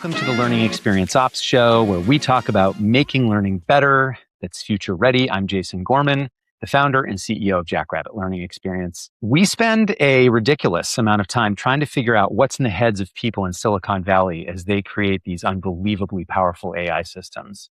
Welcome to the Learning Experience Ops Show, where we talk about making learning better that's future ready. I'm Jason Gorman, the founder and CEO of Jackrabbit Learning Experience. We spend a ridiculous amount of time trying to figure out what's in the heads of people in Silicon Valley as they create these unbelievably powerful AI systems.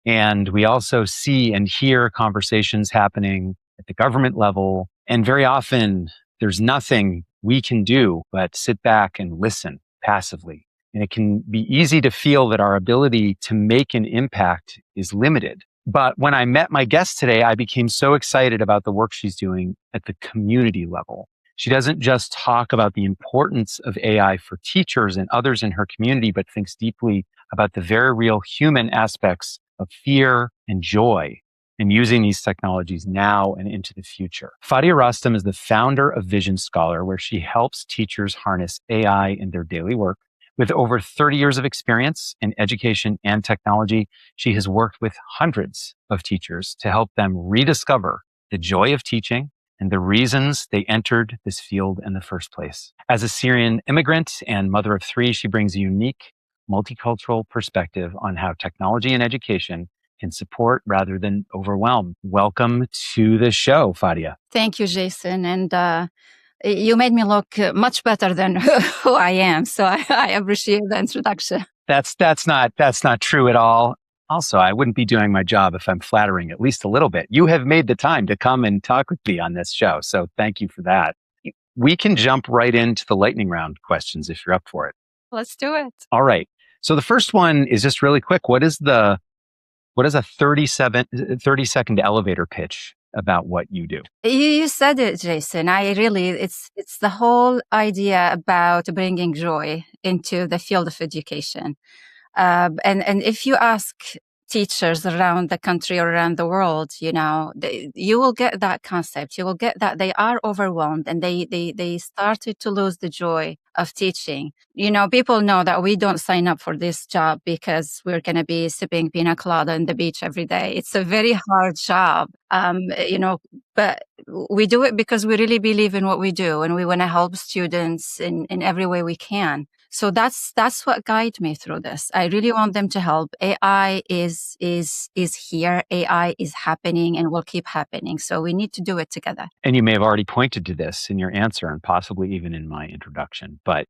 And we also see and hear conversations happening at the government level. And very often there's nothing we can do but sit back and listen passively. And it can be easy to feel that our ability to make an impact is limited. But when I met my guest today, I became so excited about the work she's doing at the community level. She doesn't just talk about the importance of AI for teachers and others in her community, but thinks deeply about the very real human aspects of fear and joy in using these technologies now and into the future. Fadia Rostom is the founder of Vision Scholar, where she helps teachers harness AI in their daily work. With over 30 years of experience in education and technology, she has worked with hundreds of teachers to help them rediscover the joy of teaching and the reasons they entered this field in the first place. As a Syrian immigrant and mother of three, she brings a unique multicultural perspective on how technology and education can support rather than overwhelm. Welcome to the show, Fadia. Thank you, Jason. And you made me look much better than who I am. So I appreciate the introduction. That's not true at all. Also, I wouldn't be doing my job if I'm flattering at least a little bit. You have made the time to come and talk with me on this show. So thank you for that. We can jump right into the lightning round questions if you're up for it. Let's do it. All right. So the first one is just really quick. What is a 30-second elevator pitch about what you do? You said it, Jason. It's the whole idea about bringing joy into the field of education. And if you ask teachers around the country or around the world, you will get that concept. You will get that they are overwhelmed and they started to lose the joy of teaching. People know that we don't sign up for this job because we're going to be sipping pina colada on the beach every day. It's a very hard job, but we do it because we really believe in what we do and we want to help students in every way we can. So that's what guides me through this. I really want them to help. AI is here. AI is happening and will keep happening. So we need to do it together. And you may have already pointed to this in your answer and possibly even in my introduction, but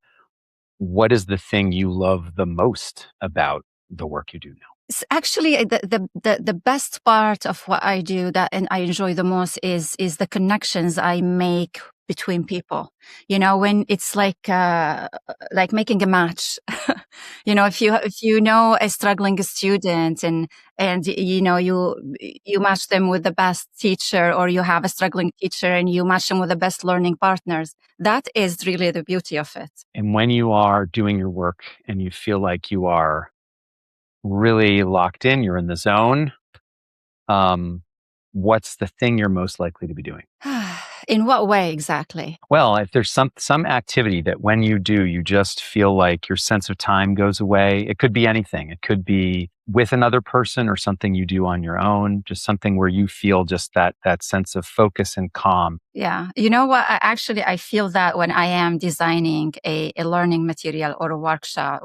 what is the thing you love the most about the work you do now? It's actually the best part of what I do and I enjoy the most is the connections I make between people. When it's like making a match. If you know a struggling student and you match them with the best teacher, or you have a struggling teacher and you match them with the best learning partners, that is really the beauty of it. And when you are doing your work and you feel like you are really locked in, you're in the zone, what's the thing you're most likely to be doing? In what way exactly? Well, if there's some activity that when you do, you just feel like your sense of time goes away. It could be anything. It could be with another person or something you do on your own, just something where you feel just that sense of focus and calm. Yeah. You know what? I feel that when I am designing a learning material or a workshop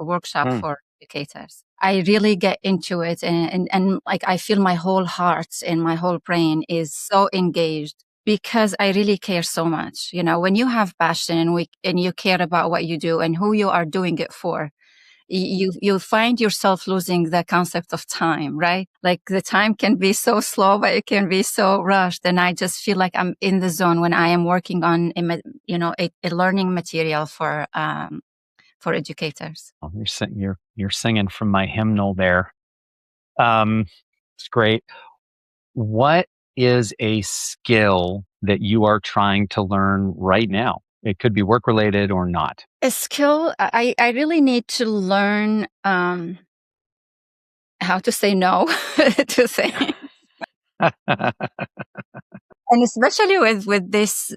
for educators. I really get into it and like I feel my whole heart and my whole brain is so engaged because I really care so much. When you have passion and you care about what you do and who you are doing it for, you find yourself losing the concept of time, right? Like the time can be so slow, but it can be so rushed. And I just feel like I'm in the zone when I am working on a learning material for educators. Oh, you're singing from my hymnal there. It's great. What is a skill that you are trying to learn right now? It could be work related or not. A skill, I really need to learn how to say no to things. And especially with this,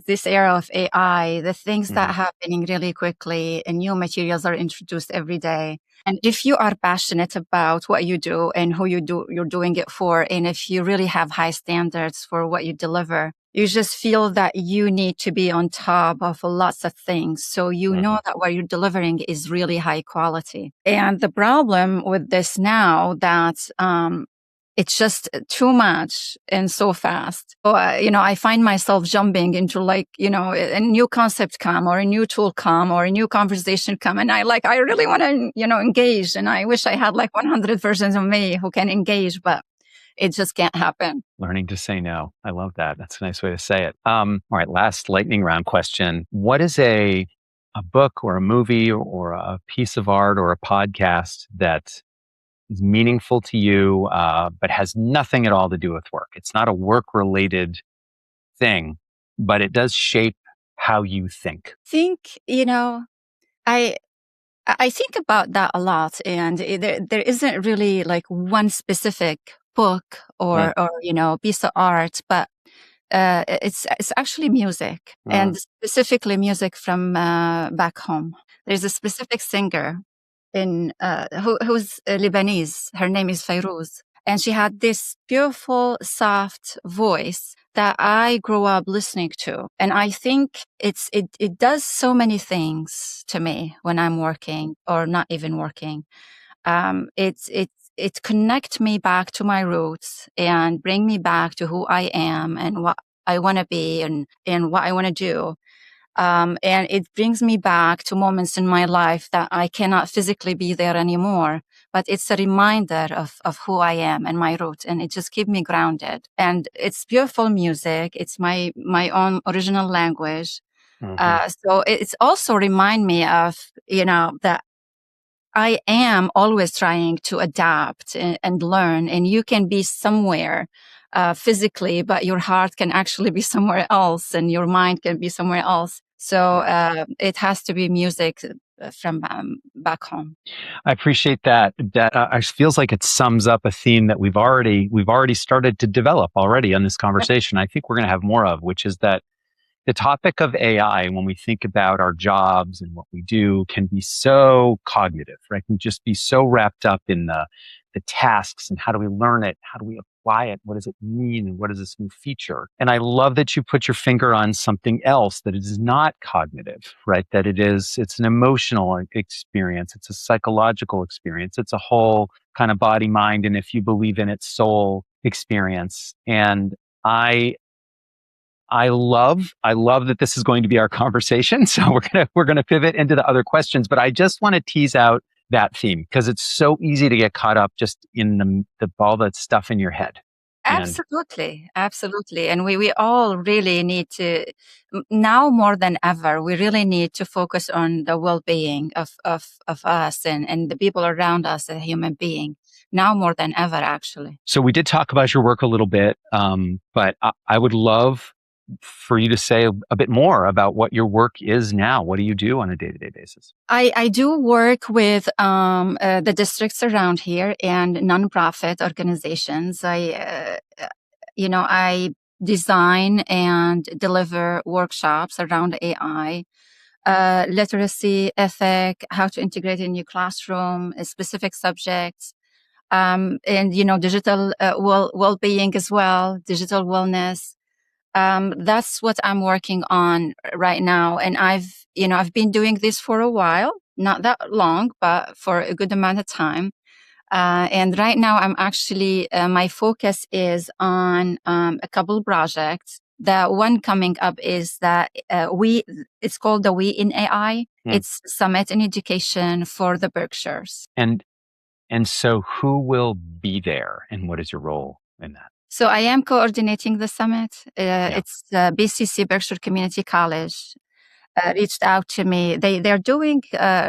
this era of AI, the things that are happening really quickly and new materials are introduced every day. And if you are passionate about what you do and who you're doing it for, and if you really have high standards for what you deliver, You just feel that you need to be on top of lots of things. So you know that what you're delivering is really high quality. And the problem with this now that, it's just too much and so fast. So, I find myself jumping into a new concept come or a new tool come or a new conversation come. And I really want to, engage. And I wish I had 100 versions of me who can engage, but it just can't happen. Learning to say no. I love that. That's a nice way to say it. All right, last lightning round question. What is a book or a movie or a piece of art or a podcast that is meaningful to you, but has nothing at all to do with work? It's not a work-related thing, but it does shape how you think. I think about that a lot, and there isn't really one specific book or piece of art, but it's actually music, and specifically music from back home. There's a specific singer who's Lebanese. Her name is Fairuz, and she had this beautiful, soft voice that I grew up listening to. And I think it does so many things to me when I'm working or not even working. It connect me back to my roots and bring me back to who I am and what I want to be and what I want to do. And it brings me back to moments in my life that I cannot physically be there anymore. But it's a reminder of who I am and my roots, and it just keeps me grounded. And it's beautiful music. It's my own original language. So it's also remind me of, that I am always trying to adapt and learn, and you can be somewhere physically, but your heart can actually be somewhere else and your mind can be somewhere else. So it has to be music from back home. I appreciate that. That feels like it sums up a theme that we've already started to develop already on this conversation. I think we're going to have more of, which is that the topic of AI, when we think about our jobs and what we do, can be so cognitive, right? Can just be so wrapped up in the tasks and how do we learn it? How do we apply it? What does it mean? And what is this new feature? And I love that you put your finger on something else, that it is not cognitive, right? That it's an emotional experience. It's a psychological experience. It's a whole kind of body, mind, and if you believe in it, soul experience. And I love that this is going to be our conversation. So we're gonna pivot into the other questions, but I just want to tease out that theme because it's so easy to get caught up just in all that stuff in your head. Absolutely. And we all really need to, now more than ever, we really need to focus on the well-being of us and the people around us as a human being. Now more than ever, actually. So we did talk about your work a little bit, but I would love for you to say a bit more about what your work is now. What do you do on a day-to-day basis? I do work with the districts around here and nonprofit organizations. I design and deliver workshops around AI, literacy, ethic, how to integrate in your classroom, specific subjects, and digital well-being as well, digital wellness. That's what I'm working on right now. And I've been doing this for a while, not that long, but for a good amount of time. And right now I'm actually, my focus is on, a couple projects. The one coming up is that, it's called the We in AI. It's Summit in Education for the Berkshires. And so who will be there and what is your role in that? So I am coordinating the summit. It's BCC, Berkshire Community College, reached out to me. They're doing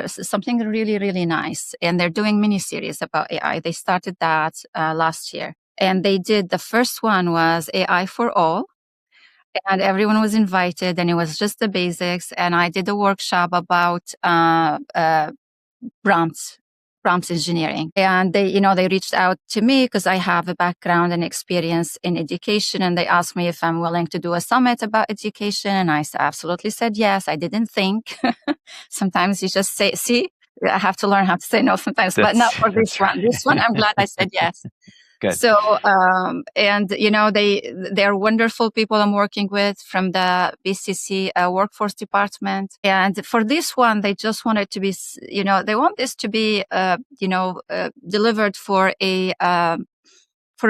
something really, really nice. And they're doing mini-series about AI. They started that last year. And they did, the first one was AI for all. And everyone was invited and it was just the basics. And I did a workshop about prompt engineering. And they reached out to me because I have a background and experience in education. And they asked me if I'm willing to do a summit about education. And I absolutely said yes. I didn't think. Sometimes you just say, see, I have to learn how to say no sometimes, but not for this one. This one, I'm glad I said yes. Good. So, and they're wonderful people I'm working with from the BCC workforce department. And for this one, they just want it to be, they want this to be, delivered for a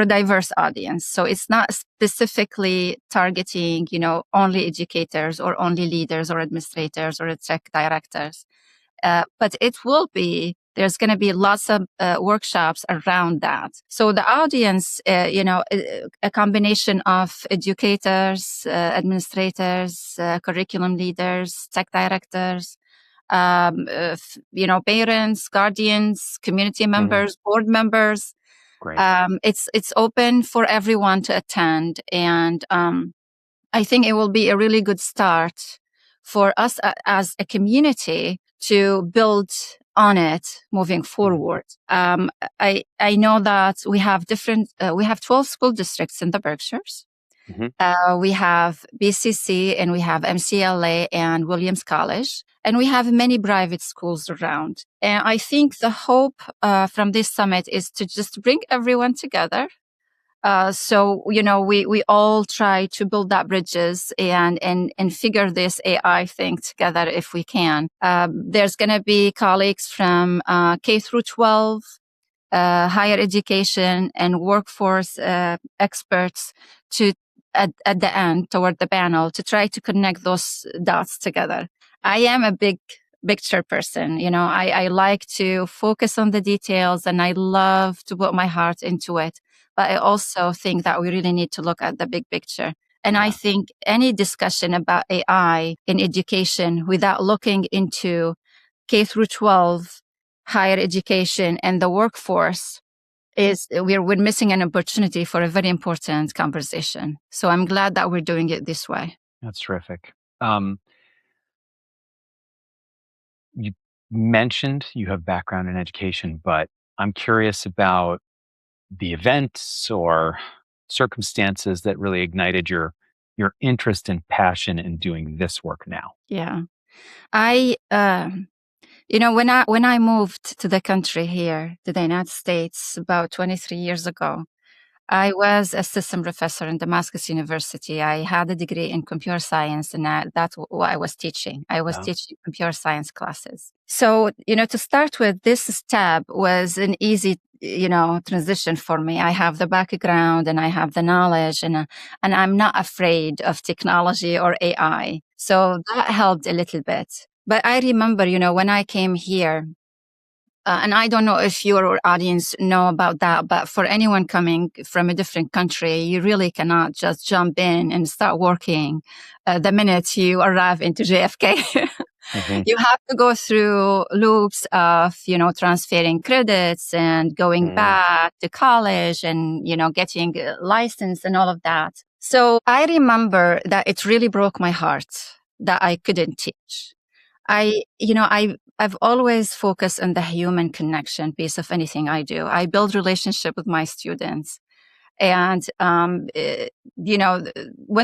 diverse audience. So it's not specifically targeting, only educators or only leaders or administrators or tech directors. But it will be, there's going to be lots of workshops around that. So the audience, a combination of educators, administrators, curriculum leaders, tech directors, parents, guardians, community members, board members. Great. It's open for everyone to attend. And I think it will be a really good start for us as a community to build on it moving forward. I know that we have we have 12 school districts in the Berkshires. We have BCC and we have MCLA and Williams College, and we have many private schools around. And I think the hope from this summit is to just bring everyone together. So, we all try to build that bridges and figure this AI thing together if we can. There's going to be colleagues from K through 12, higher education and workforce experts at the end toward the panel to try to connect those dots together. I am a big picture person. I like to focus on the details and I love to put my heart into it. But I also think that we really need to look at the big picture. And I think any discussion about AI in education without looking into K through 12, higher education and the workforce we're missing an opportunity for a very important conversation. So I'm glad that we're doing it this way. That's terrific. You mentioned you have background in education, but I'm curious about the events or circumstances that really ignited your interest and passion in doing this work now. Yeah. When I moved to the country here, to the United States, about 23 years ago, I was assistant professor in Damascus University. I had a degree in computer science, and that's what I was teaching. I was teaching computer science classes. So, to start with, this step was an easy, transition for me. I have the background and I have the knowledge, and I'm not afraid of technology or AI. So that helped a little bit. But I remember, when I came here, and I don't know if your audience know about that, but for anyone coming from a different country, you really cannot just jump in and start working the minute you arrive into JFK. You have to go through loops of, transferring credits and going back to college and, getting a license and all of that. So I remember that it really broke my heart that I couldn't teach. I've always focused on the human connection piece of anything I do. I build relationship with my students. And, when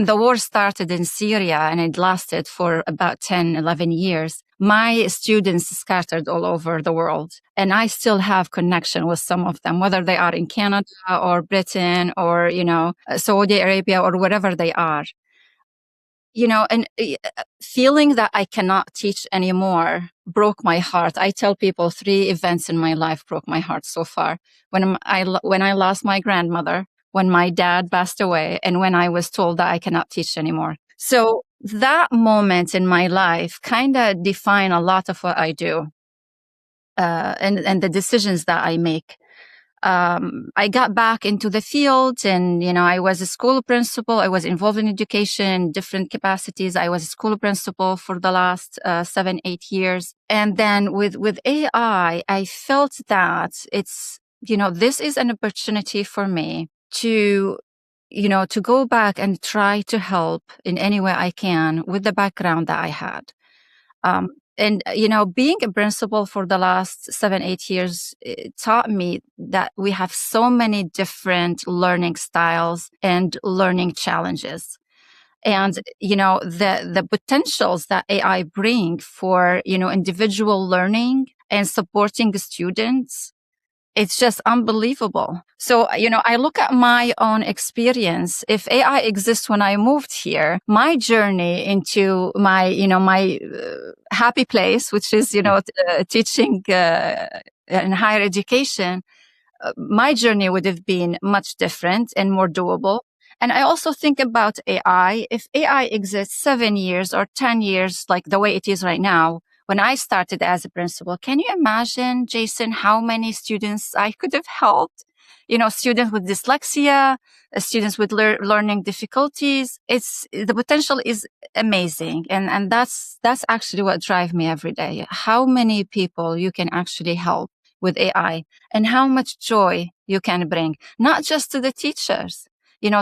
the war started in Syria and it lasted for about 10, 11 years, my students scattered all over the world. And I still have connection with some of them, whether they are in Canada or Britain or, Saudi Arabia or wherever they are. And feeling that I cannot teach anymore broke my heart. I tell people 3 events in my life broke my heart so far. When I lost my grandmother, when my dad passed away, and when I was told that I cannot teach anymore. So that moment in my life kind of define a lot of what I do, and the decisions that I make. I got back into the field and, I was a school principal. I was involved in education, different capacities. I was a school principal for the last 7, 8 years. And then with AI, I felt that it's, this is an opportunity for me to go back and try to help in any way I can with the background that I had. And, being a principal for the last 7, 8 years, it taught me that we have so many different learning styles and learning challenges. And, the potentials that AI bring for, individual learning and supporting the students It's just unbelievable. So, I look at my own experience. If AI exists when I moved here, my journey into my happy place, which is, teaching in higher education, my journey would have been much different and more doable. And I also think about AI. If AI exists 7 years or 10 years, like the way it is right now, when I started as a principal, can you imagine, Jason, how many students I could have helped? Students with dyslexia, students with learning difficulties. The potential is amazing. And that's actually what drives me every day. How many people you can actually help with AI and how much joy you can bring, not just to the teachers.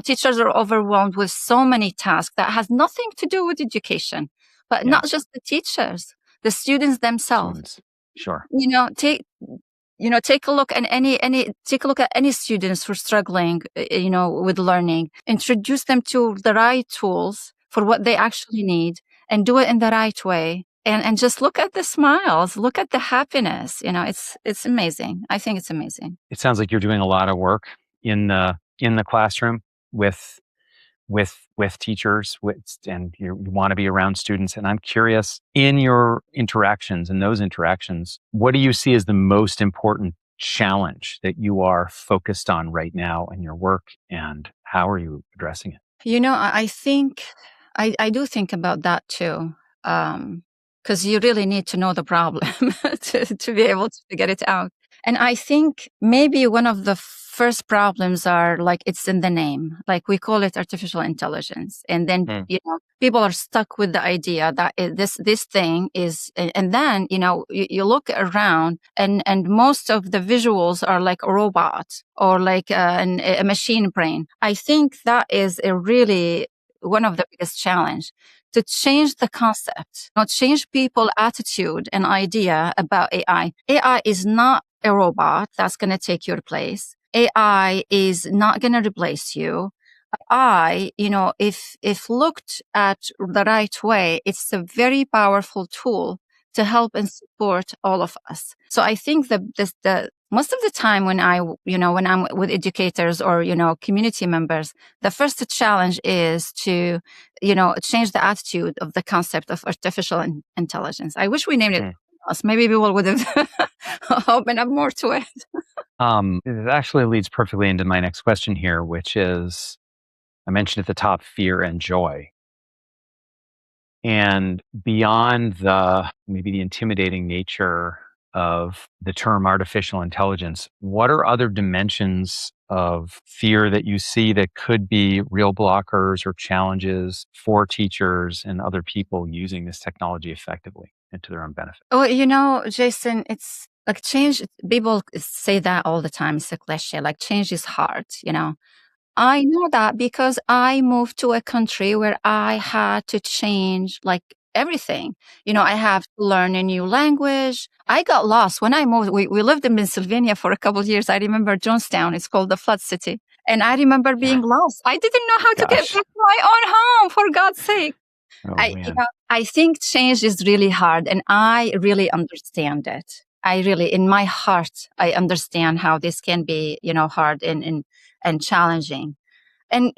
Teachers are overwhelmed with so many tasks that has nothing to do with education, but not just the teachers, the students themselves. Sure. Take a look at any students who are struggling, with learning. Introduce them to the right tools for what they actually need and do it in the right way. And just look at the smiles, look at the happiness. It's amazing. I think it's amazing. It sounds like you're doing a lot of work in the classroom with teachers, and you want to be around students. And I'm curious, in your interactions, what do you see as the most important challenge that you are focused on right now in your work, and how are you addressing it? I think I do think about that too. Because you really need to know the problem to be able to figure it out. And I think maybe one of the first problems are like it's in the name, like we call it artificial intelligence. And then, people are stuck with the idea that this thing is, and then, you look around and most of the visuals are like a robot or like a machine brain. I think that is one of the biggest challenge. To change the concept, not change people's attitude and idea about AI. AI is not a robot that's going to take your place. AI is not going to replace you. If looked at the right way, it's a very powerful tool to help and support all of us. So I think that the most of the time when I'm with educators or, community members, the first challenge is to, change the attitude of the concept of artificial intelligence. I wish we named it else. Maybe people would have opened up more to it. It actually leads perfectly into my next question here, which is, I mentioned at the top, fear and joy. And beyond maybe the intimidating nature of the term artificial intelligence, what are other dimensions of fear that you see that could be real blockers or challenges for teachers and other people using this technology effectively and to their own benefit? Well, Jason, it's like change. People say that all the time. It's a cliche, like change is hard, I know that because I moved to a country where I had to change like everything. I have to learn a new language. I got lost when I moved. We lived in Pennsylvania for a couple of years. I remember Jonestown. It's called the Flood City. And I remember being lost. I didn't know how to get back to my own home, for God's sake. I think change is really hard, and I really understand it. In my heart, I understand how this can be, hard and challenging. And,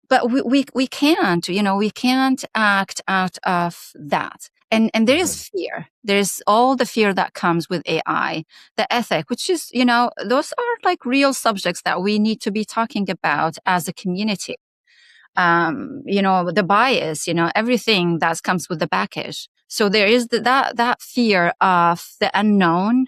but we can't, we can't act out of that. And there is fear. There's all the fear that comes with AI, the ethic, which is, those are like real subjects that we need to be talking about as a community. The bias, everything that comes with the package. So there is that fear of the unknown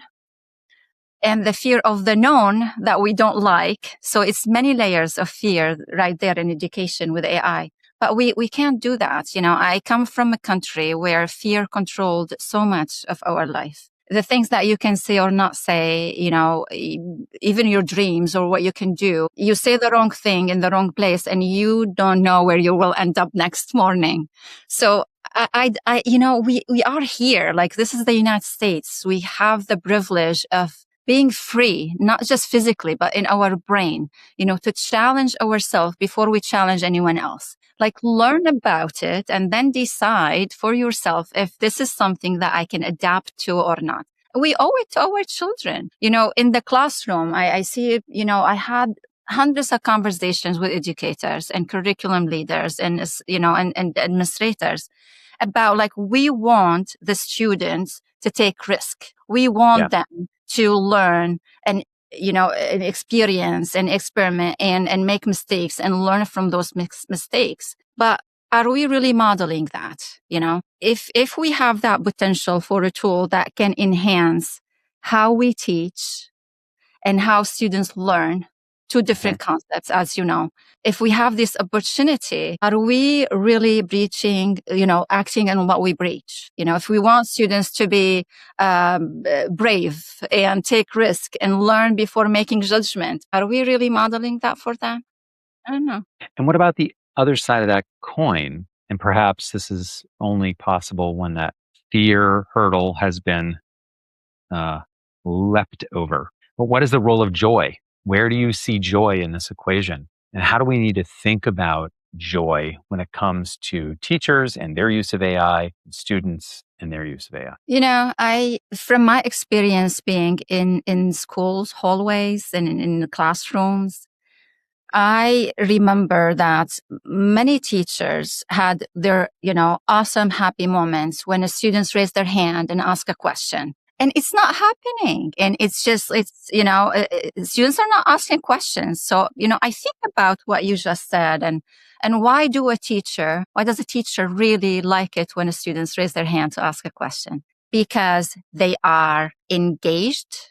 and the fear of the known that we don't like. So it's many layers of fear right there in education with AI. But we can't do that. I come from a country where fear controlled so much of our life. The things that you can say or not say, even your dreams or what you can do, you say the wrong thing in the wrong place and you don't know where you will end up next morning. So we are here. Like, this is the United States. We have the privilege of being free, not just physically, but in our brain, to challenge ourselves before we challenge anyone else. Like, learn about it and then decide for yourself if this is something that I can adapt to or not. we owe it to our children. In the classroom, I see, I had hundreds of conversations with educators and curriculum leaders and, and administrators about like, we want the students to take risk. We want them to learn and, and experience and experiment and make mistakes and learn from those mistakes. But are we really modeling that? If we have that potential for a tool that can enhance how we teach and how students learn two different concepts, as you know, if we have this opportunity, are we really breaching, acting on what we breach? If we want students to be brave and take risk and learn before making judgment, are we really modeling that for them? I don't know. And what about the other side of that coin? And perhaps this is only possible when that fear hurdle has been leapt over. But what is the role of joy? Where do you see joy in this equation? And how do we need to think about joy when it comes to teachers and their use of AI, students and their use of AI? From my experience being in schools, hallways, and in classrooms, I remember that many teachers had their, awesome, happy moments when the students raise their hand and ask a question. And it's not happening. And students are not asking questions. So, I think about what you just said and why does a teacher really like it when the students raise their hand to ask a question? Because they are engaged,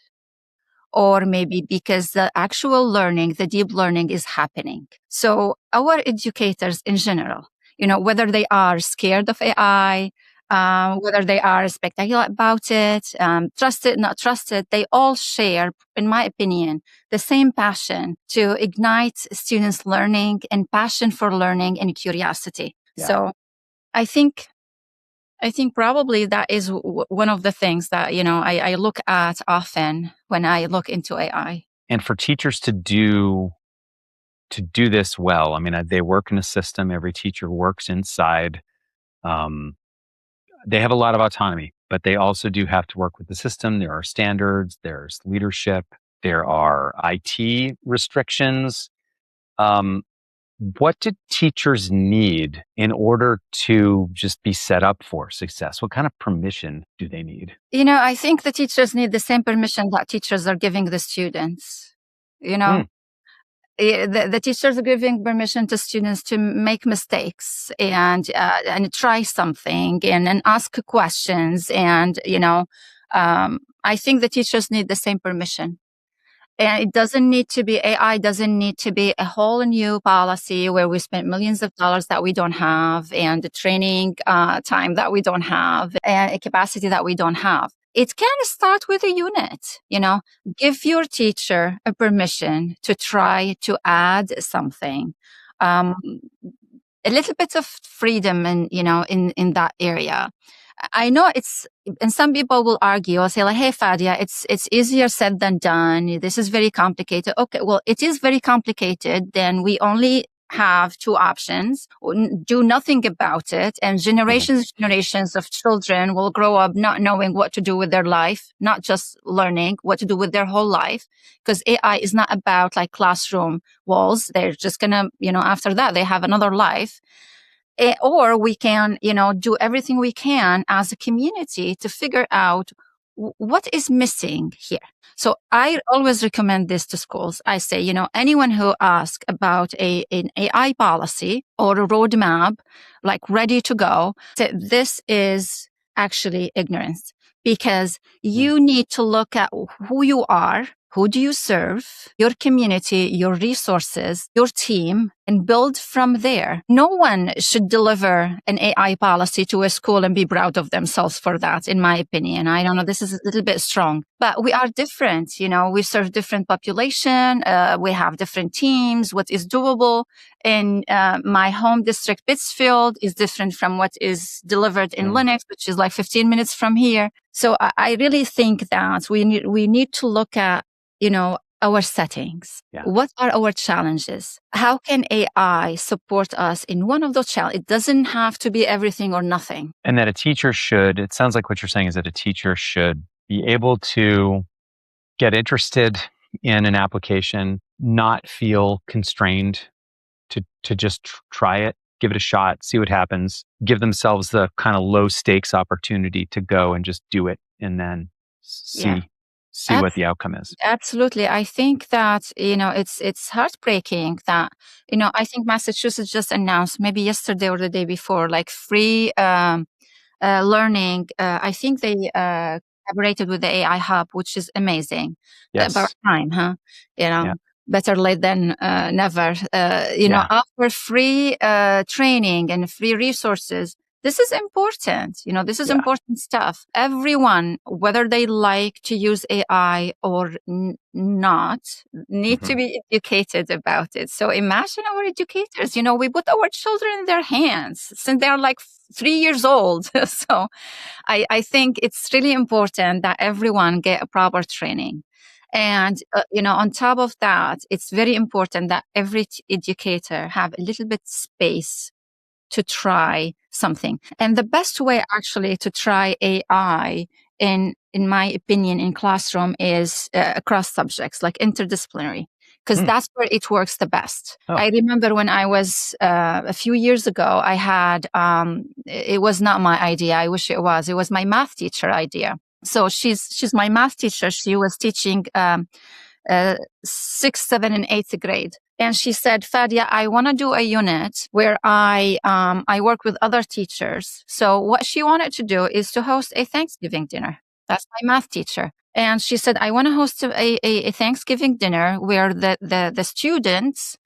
or maybe because the actual learning, the deep learning is happening. So our educators in general, whether they are scared of AI, whether they are spectacular about it, trusted, not trusted, they all share, in my opinion, the same passion to ignite students' learning and passion for learning and curiosity. Yeah. So I think probably that is one of the things that, I look at often when I look into AI. And for teachers to do this well, I mean, they work in a system, every teacher works inside. They have a lot of autonomy, but they also do have to work with the system. There are standards, there's leadership, there are IT restrictions. What do teachers need in order to just be set up for success? What kind of permission do they need? I think the teachers need the same permission that teachers are giving the students. The teachers are giving permission to students to make mistakes and try something and ask questions. And, I think the teachers need the same permission. And it doesn't need to be AI, doesn't need to be a whole new policy where we spend millions of dollars that we don't have and the training time that we don't have and a capacity that we don't have. It can start with a unit, give your teacher a permission to try to add something, a little bit of freedom in that area. I know and some people will argue or say like, hey, Fadia, it's easier said than done. This is very complicated. Okay, well, it is very complicated. Then we only have two options: do nothing about it, and generations of children will grow up not knowing what to do with their life, not just learning what to do with their whole life, because AI is not about like classroom walls. They're just gonna, after that, they have another life. Or we can, do everything we can as a community to figure out what is missing here. So I always recommend this to schools. I say, anyone who asks about an AI policy or a roadmap, like ready to go, this is actually ignorance, because you need to look at who you are, who do you serve, your community, your resources, your team, and build from there. No one should deliver an AI policy to a school and be proud of themselves for that, in my opinion. I don't know, this is a little bit strong, but we are different. We serve different population. We have different teams. What is doable in my home district, Pittsfield, is different from what is delivered in Lenox, which is like 15 minutes from here. So I really think that we need to look at, our settings. Yeah. What are our challenges? How can AI support us in one of those challenges? It doesn't have to be everything or nothing. And that a teacher should, it sounds like what you're saying is that a teacher should be able to get interested in an application, not feel constrained to just try it, give it a shot, see what happens, give themselves the kind of low stakes opportunity to go and just do it and then Yeah. see what the outcome is. Absolutely. I think that, it's heartbreaking that, I think Massachusetts just announced maybe yesterday or the day before, like free learning. I think they collaborated with the AI Hub, which is amazing. Yes. About time, huh? Yeah. Better late than never. Yeah. Offer free training and free resources. This is important. This is Yeah. important stuff. Everyone, whether they like to use AI or not, need to be educated about it. So imagine our educators, we put our children in their hands since they're like 3 years old. So I think it's really important that everyone get a proper training. And, on top of that, it's very important that every educator have a little bit space to try something. And the best way actually to try AI, in my opinion, in classroom is across subjects, like interdisciplinary, because that's where it works the best. Oh. I remember when I was a few years ago, I had, it was not my idea. I wish it was. It was my math teacher idea. So she's my math teacher. She was teaching 6th, 7th, and 8th grade. And she said, Fadia, I want to do a unit where I work with other teachers. So what she wanted to do is to host a Thanksgiving dinner. That's my math teacher. And she said, I want to host a Thanksgiving dinner where the students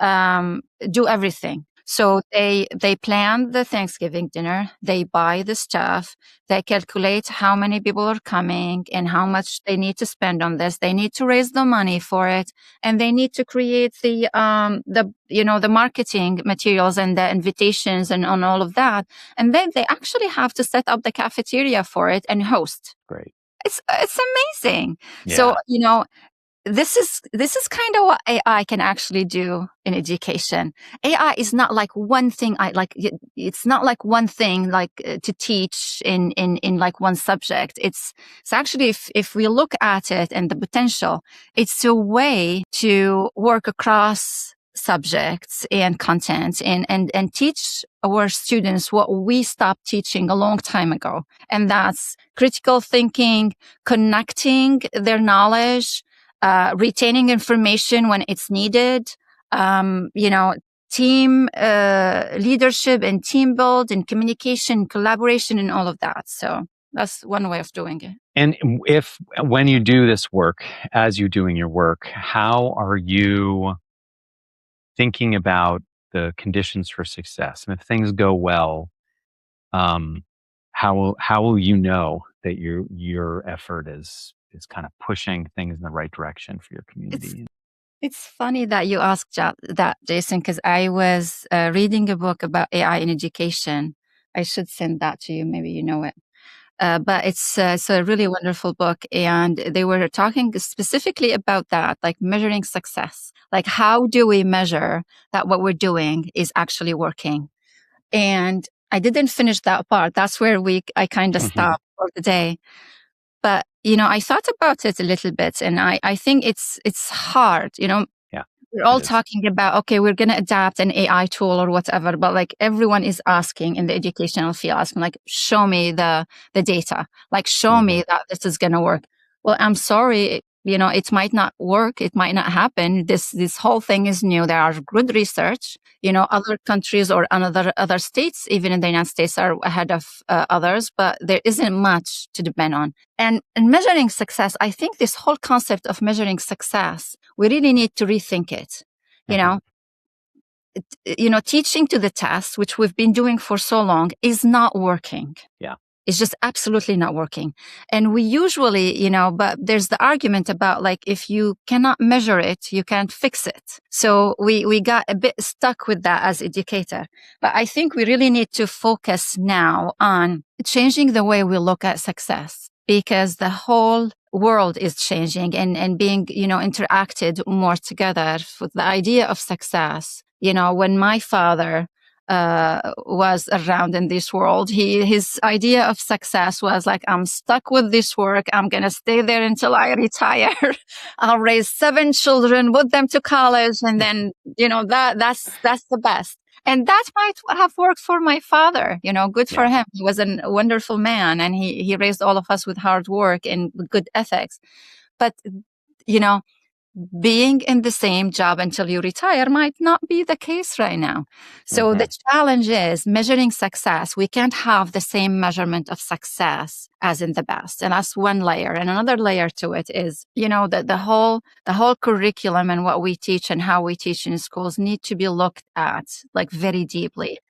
do everything. So they plan the Thanksgiving dinner, they buy the stuff, they calculate how many people are coming and how much they need to spend on this. They need to raise the money for it, and they need to create the marketing materials and the invitations and on all of that. And then they actually have to set up the cafeteria for it and host. Great. It's amazing. Yeah. So, this is kind of what AI can actually do in education. AI is not like one thing. It's not like one thing to teach in like one subject. It's actually, if we look at it and the potential, it's a way to work across subjects and content and teach our students what we stopped teaching a long time ago. And that's critical thinking, connecting their knowledge, retaining information when it's needed, team leadership and team build and communication, collaboration, and all of that. So that's one way of doing it. And when you do this work, as you're doing your work, how are you thinking about the conditions for success? And if things go well, how will you know that your effort is kind of pushing things in the right direction for your community? It's funny that you asked that, Jason, because I was reading a book about AI in education. I should send that to you. Maybe you know it. But it's a really wonderful book. And they were talking specifically about that, like measuring success. Like, how do we measure that what we're doing is actually working? And I didn't finish that part. That's where I kind of stopped for the day. But, I thought about it a little bit, and I think it's hard, Yeah, we're all talking about, okay, we're going to adapt an AI tool or whatever, but like everyone is asking in the educational field, asking like, show me the data, like show me that this is going to work. Well, I'm sorry, it might not work. It might not happen. This whole thing is new. There are good research, other countries or other states, even in the United States, are ahead of others, but there isn't much to depend on. And measuring success, I think this whole concept of measuring success, we really need to rethink it. Teaching to the test, which we've been doing for so long, is not working. Yeah. It's just absolutely not working. And we usually, but there's the argument about like, if you cannot measure it, you can't fix it. So we got a bit stuck with that as educator. But I think we really need to focus now on changing the way we look at success, because the whole world is changing and being, interacted more together with the idea of success. When my father was around in this world. His idea of success was like, I'm stuck with this work. I'm going to stay there until I retire. I'll raise 7 children, put them to college. And then, that's the best. And that might have worked for my father, good for him. He was a wonderful man, and he raised all of us with hard work and with good ethics. But, being in the same job until you retire might not be the case right now. So the challenge is measuring success. We can't have the same measurement of success as in the past. And that's one layer. And another layer to it is, the whole curriculum and what we teach and how we teach in schools need to be looked at like very deeply.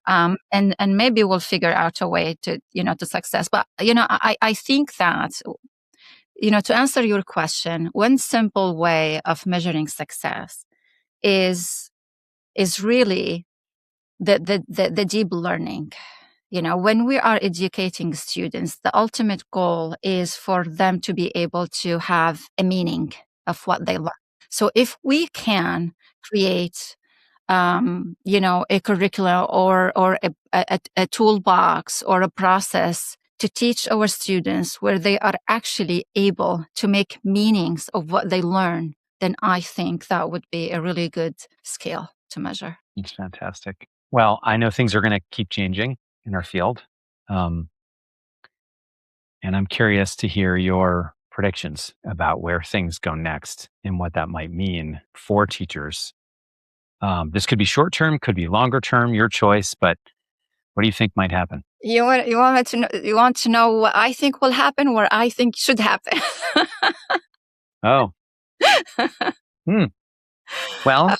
And maybe we'll figure out a way to success. But, I think that, to answer your question, one simple way of measuring success is really the deep learning. When we are educating students, the ultimate goal is for them to be able to have a meaning of what they learn. So if we can create, a curriculum or a toolbox or a process to teach our students where they are actually able to make meanings of what they learn, then I think that would be a really good scale to measure. It's fantastic. Well, I know things are going to keep changing in our field. And I'm curious to hear your predictions about where things go next and what that might mean for teachers. This could be short term, could be longer term, your choice, but what do you think might happen? You want to know what I think will happen, or I think should happen? Oh. Well, right.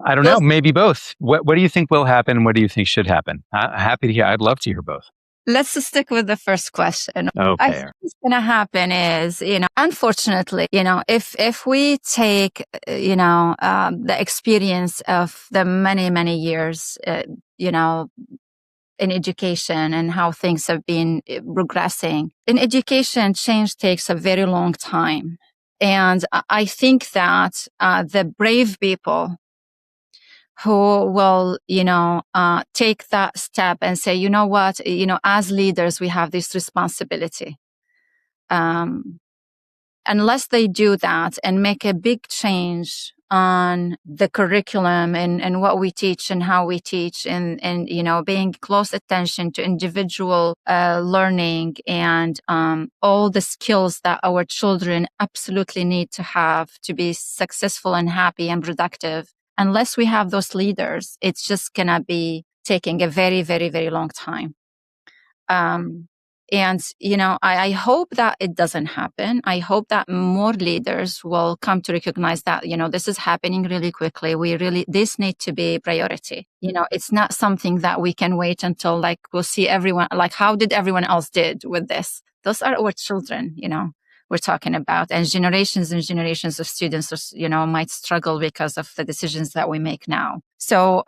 I don't know. Maybe both. What do you think will happen? What do you think should happen? Happy to hear. I'd love to hear both. Let's just stick with the first question. Okay. I think what's going to happen is, unfortunately, if we take, the experience of the many, many years, in education and how things have been progressing. In education, change takes a very long time. And I think that the brave people who will, take that step and say, you know what, as leaders, we have this responsibility. Unless they do that and make a big change on the curriculum and what we teach and how we teach and paying close attention to individual learning and all the skills that our children absolutely need to have to be successful and happy and productive. Unless we have those leaders, it's just going to be taking a very, very, very long time. And, I hope that it doesn't happen. I hope that more leaders will come to recognize that, this is happening really quickly. This needs to be priority. It's not something that we can wait until we'll see everyone, how did everyone else did with this? Those are our children, we're talking about, and generations of students, might struggle because of the decisions that we make now. So,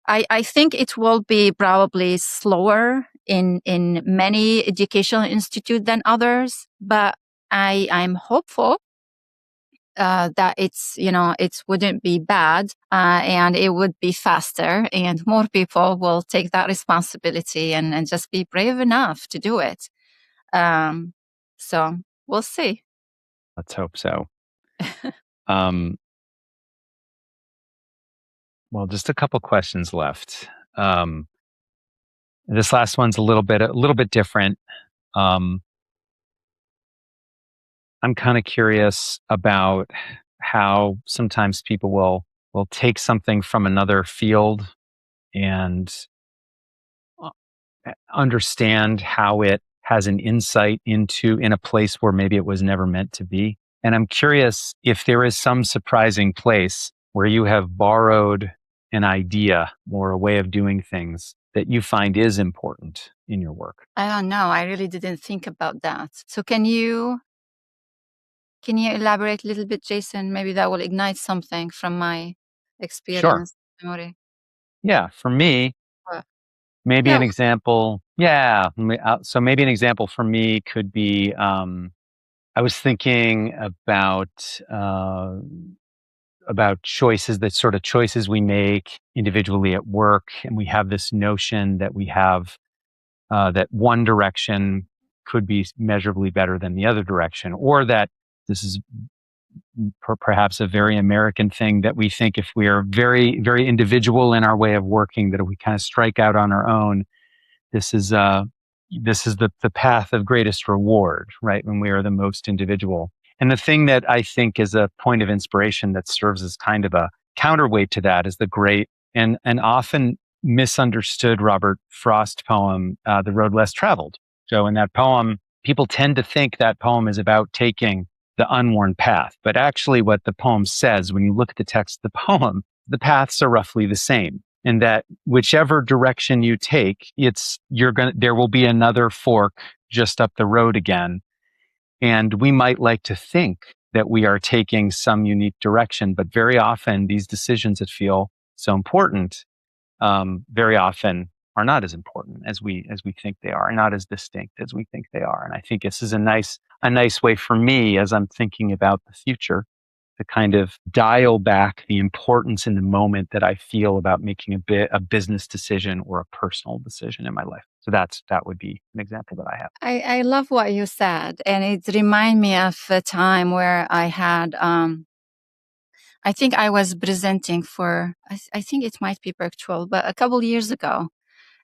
I think it will be probably slower in many educational institutes than others, but I'm hopeful that it wouldn't be bad and it would be faster, and more people will take that responsibility and just be brave enough to do it. So we'll see. Let's hope so. Well, just a couple questions left. This last one's a little bit different. I'm kind of curious about how sometimes people will take something from another field and understand how it has an insight in a place where maybe it was never meant to be. And I'm curious if there is some surprising place where you have borrowed an idea or a way of doing things that you find is important in your work. I don't know. I really didn't think about that. So can you elaborate a little bit, Jason? Maybe that will ignite something from my experience. Sure. Yeah, for me, maybe an example. Yeah. So maybe an example for me could be, I was thinking about about choices, the sort of choices we make individually at work. And we have this notion that we have that one direction could be measurably better than the other direction, or that this is perhaps a very American thing that we think if we are very, very individual in our way of working, that if we kind of strike out on our own, this is the path of greatest reward, right? When we are the most individual. And the thing that I think is a point of inspiration that serves as kind of a counterweight to that is the great and often misunderstood Robert Frost poem, The Road Less Traveled. So in that poem, people tend to think that poem is about taking the unworn path. But actually what the poem says, when you look at the text of the poem, the paths are roughly the same. And that whichever direction you take, there will be another fork just up the road again. And we might like to think that we are taking some unique direction, but very often these decisions that feel so important, very often are not as important as we think they are, not as distinct as we think they are. And I think this is a nice way for me as I'm thinking about the future to kind of dial back the importance in the moment that I feel about making a business decision or a personal decision in my life. So that would be an example that I have. I love what you said, and it reminds me of a time where I had, I think I was presenting for, I think it might be Berk 12, but a couple years ago.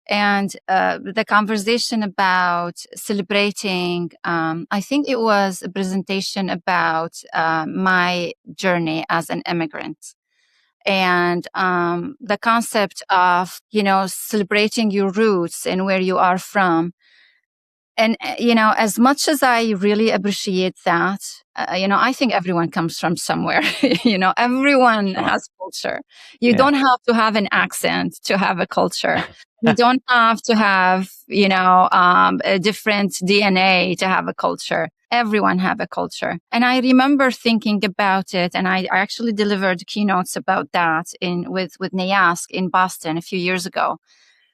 And the conversation about celebrating, I think it was a presentation about my journey as an immigrant. And the concept of, celebrating your roots and where you are from. And, as much as I really appreciate that, I think everyone comes from somewhere. Everyone has culture. You don't have to have an accent to have a culture. You don't have to have, a different DNA to have a culture. Everyone have a culture. And I remember thinking about it, and I actually delivered keynotes about that with NAYASK in Boston a few years ago.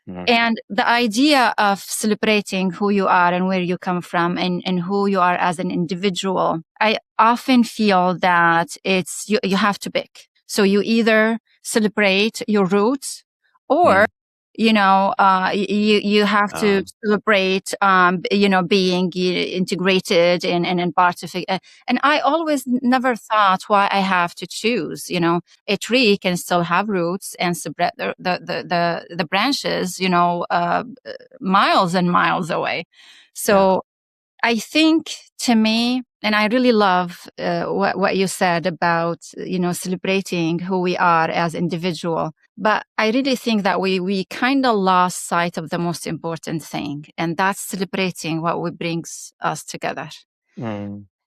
Mm-hmm. And the idea of celebrating who you are and where you come from and who you are as an individual, I often feel that it's you have to pick. So you either celebrate your roots or you have to celebrate, being integrated and part of it. And I always never thought why I have to choose. A tree can still have roots and spread the branches, miles and miles away. So I think, to me, and I really love what you said about, celebrating who we are as individual. But I really think that we kind of lost sight of the most important thing, and that's celebrating what brings us together.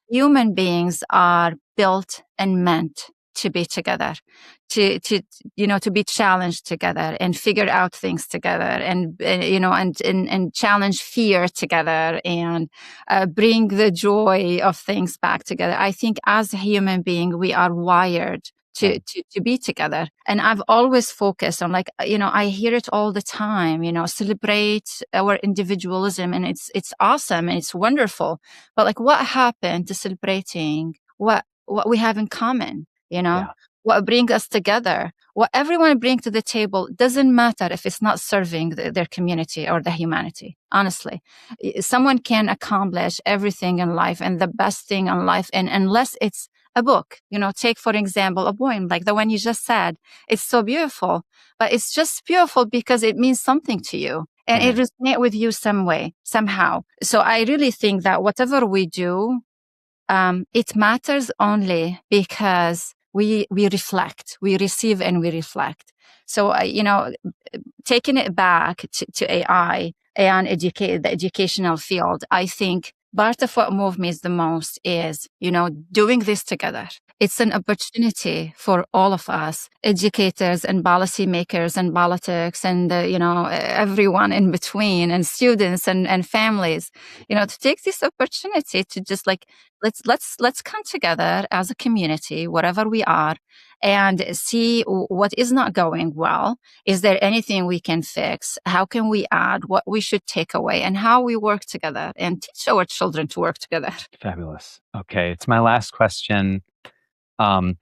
Human beings are built and meant to be together, to be challenged together and figure out things together and challenge fear together and bring the joy of things back together. I think as a human being, we are wired to be together. And I've always focused on, I hear it all the time, celebrate our individualism, and it's awesome and it's wonderful. But what happened to celebrating what we have in common? What brings us together, what everyone brings to the table doesn't matter if it's not serving their community or the humanity. Honestly, someone can accomplish everything in life and the best thing in life. And unless it's a book, take, for example, a poem like the one you just said. It's so beautiful, but it's just beautiful because it means something to you and it resonates with you some way, somehow. So I really think that whatever we do, it matters only because we reflect, we receive and we reflect. So, taking it back to AI and the educational field, I think part of what moved me the most is, doing this together. It's an opportunity for all of us, educators and policymakers and politics and, everyone in between and students and families, to take this opportunity to just let's come together as a community, whatever we are, and see what is not going well. Is there anything we can fix? How can we add? What we should take away and how we work together and teach our children to work together. Fabulous. Okay. It's my last question.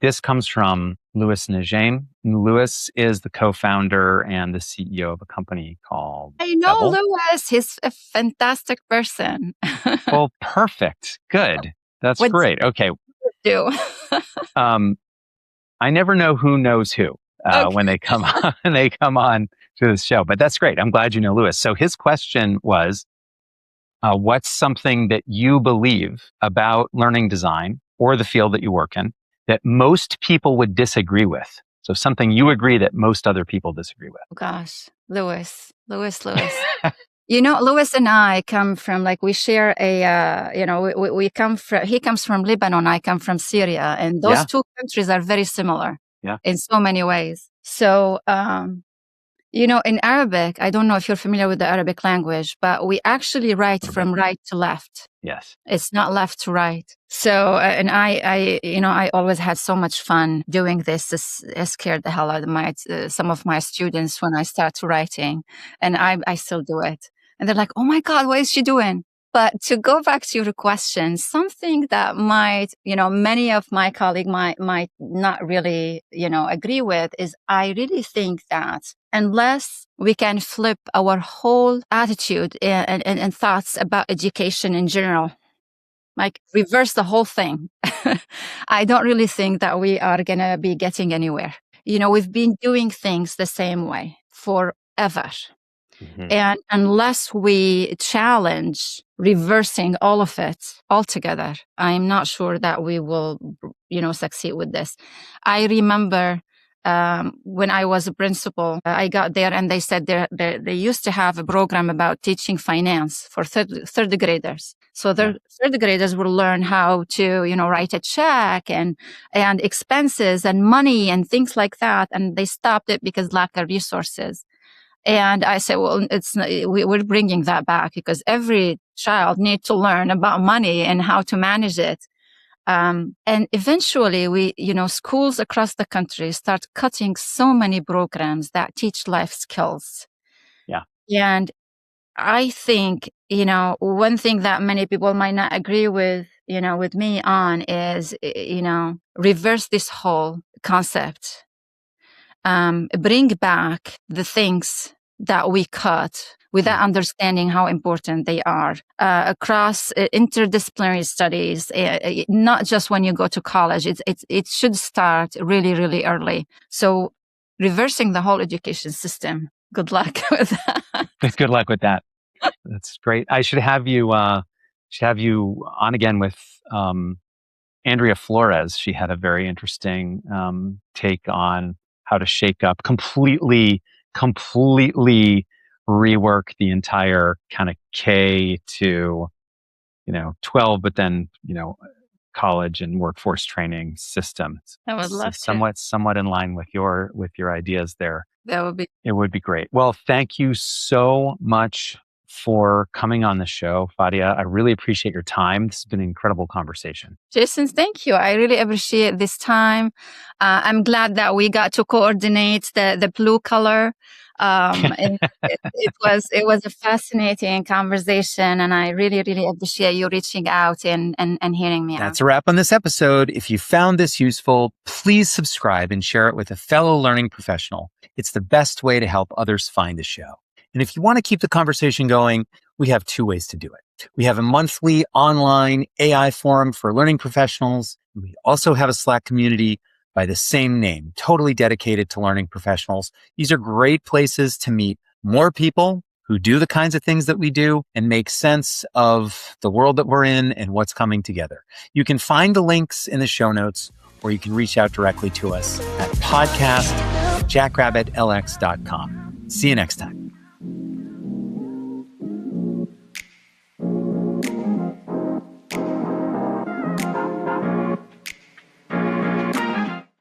This comes from Louis Najane. Louis is the co-founder and the CEO of a company called I know Bevel. Louis. He's a fantastic person. Well, perfect. Good. That's What great. Okay. do? I never know who knows who Okay. when they come on, to this show, but that's great. I'm glad you know Louis. So his question was, what's something that you believe about learning design or the field that you work in that most people would disagree with? So something you agree that most other people disagree with. Oh gosh, Louis. You know, Louis and I come from, like, we share we come from, he comes from Lebanon, I come from Syria, and those Yeah. two countries are very similar Yeah. in so many ways. So, you know, in Arabic, I don't know if you're familiar with the Arabic language, but we actually write from right to left. Yes. It's not left to right. So, and I always had so much fun doing this. It scared the hell out of some of my students when I start writing, and I still do it. And they're like, "Oh my God, what is she doing?" But to go back to your question, something that many of my colleagues might not really, agree with is, I really think that unless we can flip our whole attitude and thoughts about education in general, like reverse the whole thing, I don't really think that we are going to be getting anywhere. You know, we've been doing things the same way forever. Mm-hmm. And unless we challenge reversing all of it altogether, I'm not sure that we will, succeed with this. I remember when I was a principal, I got there and they said they used to have a program about teaching finance for third graders. So the third graders will learn how to, write a check and expenses and money and things like that. And they stopped it because lack of resources. And I said, well, we're bringing that back because every child needs to learn about money and how to manage it. And eventually schools across the country start cutting so many programs that teach life skills. Yeah. And I think, one thing that many people might not agree with me on is, reverse this whole concept. Bring back the things that we cut without understanding how important they are across interdisciplinary studies, not just when you go to college. It should start really, really early. So reversing the whole education system. Good luck with that. Good luck with that. That's great. I should have you on again with Andrea Flores. She had a very interesting take on how to shake up, completely rework the entire kind of K to, 12, but then, college and workforce training system. I would love to. Somewhat in line with your ideas there. It would be great. Well, thank you so much for coming on the show, Fadia. I really appreciate your time. This has been an incredible conversation. Jason, thank you. I really appreciate this time. I'm glad that we got to coordinate the blue color. And it was a fascinating conversation, and I really, really appreciate you reaching out and hearing me out. That's a wrap on this episode. If you found this useful, please subscribe and share it with a fellow learning professional. It's the best way to help others find the show. And if you want to keep the conversation going, we have two ways to do it. We have a monthly online AI forum for learning professionals. We also have a Slack community by the same name, totally dedicated to learning professionals. These are great places to meet more people who do the kinds of things that we do and make sense of the world that we're in and what's coming together. You can find the links in the show notes, or you can reach out directly to us at podcast@jackrabbitlx.com. See you next time.